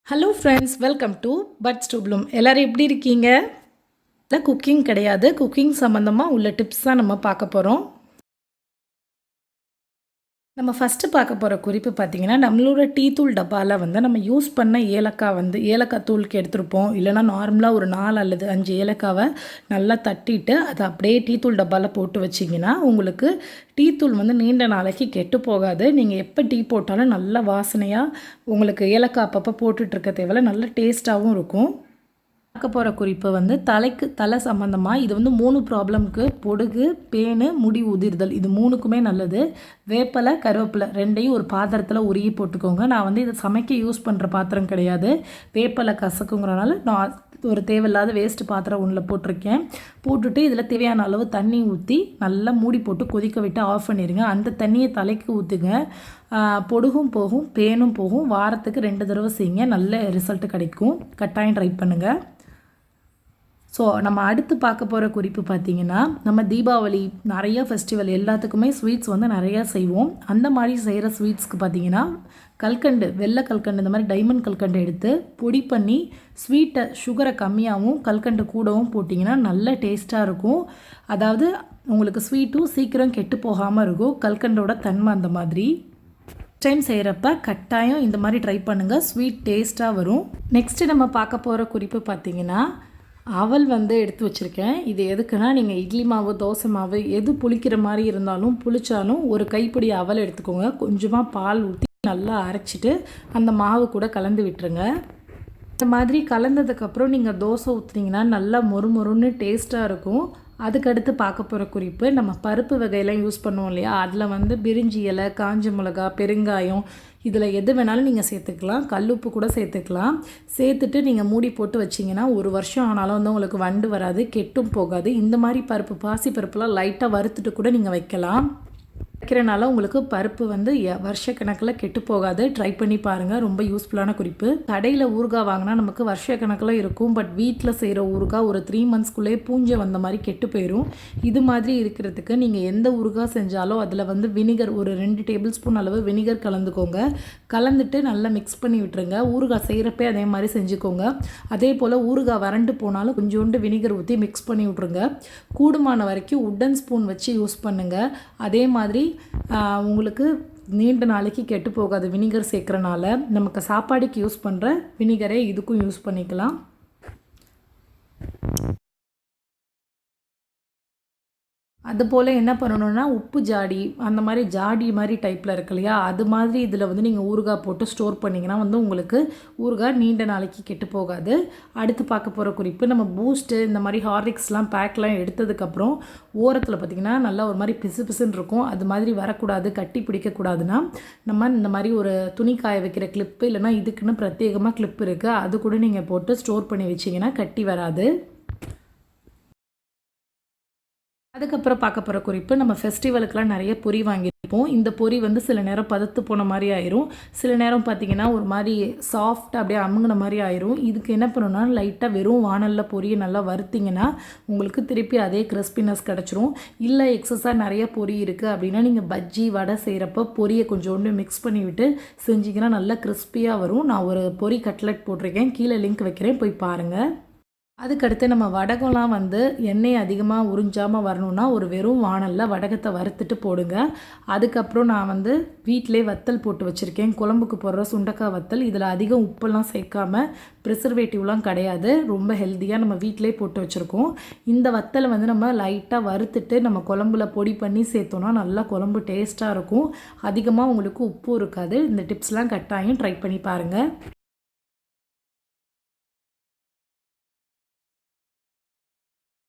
Hello friends, welcome to buds to bloom. எல்லோரும் எப்படி இருக்கீங்க? இல்லை, குக்கிங் கிடையாது, குக்கிங் சம்மந்தமாக உள்ள டிப்ஸ் தான் நம்ம பார்க்க போகிறோம். நம்ம ஃபஸ்ட்டு பார்க்க போகிற குறிப்பு பார்த்திங்கன்னா, நம்மளோட டீ தூள் டப்பாவில் வந்து நம்ம யூஸ் பண்ண ஏலக்காய் தூளுக்கு எடுத்துருப்போம். இல்லைனா நார்மலாக ஒரு 4 அல்லது 5 ஏலக்காவை நல்லா தட்டிட்டு அதை அப்படியே டீ தூள் டப்பாவில் போட்டு வச்சிங்கன்னா உங்களுக்கு டீ தூள் வந்து நீண்ட நாளைக்கு கெட்டு போகாது. நீங்கள் எப்போ டீ போட்டாலும் நல்ல வாசனையாக உங்களுக்கு ஏலக்காய் அப்பப்போ போட்டுட்ருக்க தேவையில்ல, நல்ல டேஸ்ட்டாகவும் இருக்கும். பார்க்க போகிற குறிப்பு வந்து தலை சம்மந்தமாக. இது வந்து 3 ப்ராப்ளம்க்கு: பொடுகு, பேனு, முடி உதிர்தல். இது 3க்குமே நல்லது. வேப்பலை, கருவேப்பிலை 2யும் ஒரு பாத்திரத்தில் உருகி போட்டுக்கோங்க. நான் வந்து இதை சமைக்க யூஸ் பண்ணுற பாத்திரம் கிடையாது. வேப்பலை கசக்குங்கிறனால நான் ஒரு தேவையில்லாத வேஸ்ட்டு பாத்திரம் ஒன்றில் போட்டிருக்கேன். போட்டுட்டு இதில் தேவையான அளவு தண்ணி ஊற்றி நல்லா மூடி போட்டு கொதிக்க விட்டு ஆஃப் பண்ணிடுங்க. அந்த தண்ணியை தலைக்கு ஊற்றுங்க. பொடுகும் போகும், பேனும் போகும். வாரத்துக்கு 2 தடவை செய்யுங்க, நல்ல ரிசல்ட் கிடைக்கும். கட்டாயம் ட்ரை பண்ணுங்கள். ஸோ நம்ம அடுத்து பார்க்க போகிற குறிப்பு பார்த்திங்கன்னா, நம்ம தீபாவளி நிறைய ஃபெஸ்டிவல் எல்லாத்துக்குமே ஸ்வீட்ஸ் வந்து நிறையா செய்வோம். அந்த மாதிரி செய்கிற ஸ்வீட்ஸ்க்கு பார்த்திங்கன்னா, கல்கண்டு, வெள்ளை கல்கண்டு, இந்த மாதிரி டைமண்ட் கல்கண்டு எடுத்து பொடி பண்ணி சுகரை கம்மியாகவும் கல்கண்டு கூடவும் போட்டிங்கன்னா நல்ல டேஸ்ட்டாக இருக்கும். அதாவது உங்களுக்கு ஸ்வீட்டும் சீக்கிரம் கெட்டு போகாமல் இருக்கும். கல்கண்டோட தன்மை அந்த மாதிரி. டைம் செய்கிறப்ப கட்டாயம் இந்த மாதிரி ட்ரை பண்ணுங்கள், ஸ்வீட் டேஸ்ட்டாக வரும். நெக்ஸ்ட்டு நம்ம பார்க்க போகிற குறிப்பு பார்த்திங்கன்னா, அவல் வந்து எடுத்து வச்சுருக்கேன். இது எதுக்குன்னா, நீங்கள் இட்லி மாவு, தோசை மாவு எது புளிக்கிற மாதிரி இருந்தாலும் புளிச்சாலும் ஒரு கைப்பிடி அவல் எடுத்துக்கோங்க. கொஞ்சமாக பால் ஊற்றி நல்லா அரைச்சிட்டு அந்த மாவு கூட கலந்து விட்டுருங்க. இந்த மாதிரி கலந்ததுக்கப்புறம் நீங்கள் தோசை ஊற்றுனீங்கன்னா நல்லா மொறுமொறுன்னு டேஸ்ட்டாக இருக்கும். அதுக்கடுத்து பார்க்க போகிற குறிப்பு, நம்ம பருப்பு வகையெல்லாம் யூஸ் பண்ணுவோம் இல்லையா, அதில் வந்து பிரிஞ்சி இலை, காஞ்ச மிளகா, பெருங்காயம், இதில் எது வேணாலும் நீங்கள் சேர்த்துக்கலாம். கல்லுப்பு கூட சேர்த்துக்கலாம். சேர்த்துட்டு நீங்கள் மூடி போட்டு வச்சிங்கன்னா 1 வருஷம் ஆனாலும் வந்து உங்களுக்கு வண்டு வராது, கெட்டும் போகாது. இந்த மாதிரி பாசி பருப்புலாம் லைட்டாக வறுத்துட்டு கூட நீங்கள் வைக்கலாம். வைக்கிறனால உங்களுக்கு பருப்பு வந்து வருஷக்கணக்கில் கெட்டு போகாது. ட்ரை பண்ணி பாருங்கள், ரொம்ப யூஸ்ஃபுல்லான குறிப்பு. கடையில் ஊறுகாய் வாங்கினா நமக்கு வருஷக்கணக்கில் இருக்கும். பட் வீட்டில் செய்கிற ஊறுகாய் ஒரு 3 மந்த்ஸ்க்குள்ளே பூஞ்சை வந்த மாதிரி கெட்டு போயிடும். இது மாதிரி இருக்கிறதுக்கு நீங்கள் எந்த ஊறுகாய் செஞ்சாலும் அதில் வந்து வினிகர் ஒரு 2 டேபிள் ஸ்பூன் அளவு வினிகர் கலந்துக்கோங்க. கலந்துட்டு நல்லா மிக்ஸ் பண்ணி விட்டுருங்க. ஊறுகாய் செய்கிறப்பே அதே மாதிரி செஞ்சுக்கோங்க. அதே போல் ஊறுகாய் வறண்டு போனாலும் கொஞ்சோண்டு வினிகர் ஊற்றி மிக்ஸ் பண்ணி விட்ருங்க. கூடுமான வரைக்கும் உட்டன் ஸ்பூன் வச்சு யூஸ் பண்ணுங்கள். அதே மாதிரி உங்களுக்கு நீண்ட நாளைக்கு கெட்டு போகாது. வினிகர் சேர்க்குறனால நமக்கு சாப்பாடுக்கு யூஸ் பண்ணுற வினிகரே இதுக்கும் யூஸ் பண்ணிக்கலாம். அதுபோல் என்ன பண்ணணுன்னா, உப்பு ஜாடி அந்த மாதிரி ஜாடி மாதிரி டைப்பில் இருக்கு இல்லையா, அது மாதிரி இதில் வந்து நீங்கள் ஊறுகாய் போட்டு ஸ்டோர் பண்ணிங்கன்னா வந்து உங்களுக்கு ஊறுகாய் நீண்ட நாளைக்கு கெட்டு போகாது. அடுத்து பார்க்க போகிற குறிப்பு, நம்ம பூஸ்ட்டு இந்த மாதிரி ஹார்லிக்ஸ்லாம் பேக்லாம் எடுத்ததுக்கப்புறம் ஓரத்தில் பார்த்திங்கன்னா நல்லா ஒரு மாதிரி பிசு பிசுன்னு இருக்கும். அது மாதிரி வரக்கூடாது, கட்டி பிடிக்கக்கூடாதுன்னா நம்ம இந்த மாதிரி ஒரு துணி காய வைக்கிற கிளிப்பு, இல்லைனா இதுக்குன்னு பிரத்யேகமாக கிளிப் இருக்குது, அது கூட நீங்கள் போட்டு ஸ்டோர் பண்ணி வச்சிங்கன்னா கட்டி வராது. அதுக்கப்புறம் பார்க்க போகிற குறிப்பு, நம்ம ஃபெஸ்டிவலுக்கெலாம் நிறைய பொரி வாங்கியிருப்போம். இந்த பொரி வந்து சில நேரம் பதத்து போன மாதிரி ஆயிரும், சில நேரம் பார்த்திங்கன்னா ஒரு மாதிரி சாஃப்டாக அப்படியே அமுங்கின மாதிரி ஆயிரும். இதுக்கு என்ன பண்ணணும்னா, லைட்டாக வெறும் வானலில் பொரியை நல்லா வறுத்திங்கன்னா உங்களுக்கு திருப்பி அதே கிறிஸ்பினஸ் கிடச்சிரும். இல்லை எக்ஸஸாக நிறைய பொரி இருக்குது அப்படின்னா நீங்கள் பஜ்ஜி வடை செய்கிறப்ப பொரியை கொஞ்சோண்டு மிக்ஸ் பண்ணிவிட்டு செஞ்சிங்கன்னா நல்லா கிறிஸ்பியாக வரும். நான் ஒரு பொரி கட்லெட் போட்டிருக்கேன், கீழே லிங்க் வைக்கிறேன், போய் பாருங்கள். அதுக்கடுத்து நம்ம வடகம்லாம் வந்து எண்ணெய் அதிகமாக உறிஞ்சாமல் வரணுன்னா ஒரு வெறும் வானலில் வடகத்தை வறுத்துட்டு போடுங்க. அதுக்கப்புறம் நான் வந்து வீட்டிலே வத்தல் போட்டு வச்சுருக்கேன், குழம்புக்கு போடுற சுண்டக்காய் வத்தல். இதில் அதிகம் உப்பெல்லாம் சேர்க்காமல், ப்ரிசர்வேட்டிவ்லாம் கிடையாது, ரொம்ப ஹெல்த்தியாக நம்ம வீட்டிலே போட்டு வச்சுருக்கோம். இந்த வத்தலை வந்து நம்ம லைட்டாக வறுத்துட்டு நம்ம குழம்புல பொடி பண்ணி சேர்த்தோன்னா நல்லா குழம்பு டேஸ்ட்டாக இருக்கும். அதிகமாக உங்களுக்கு உப்பும் இருக்காது. இந்த டிப்ஸ்லாம் கட்டாயம் ட்ரை பண்ணி பாருங்கள்.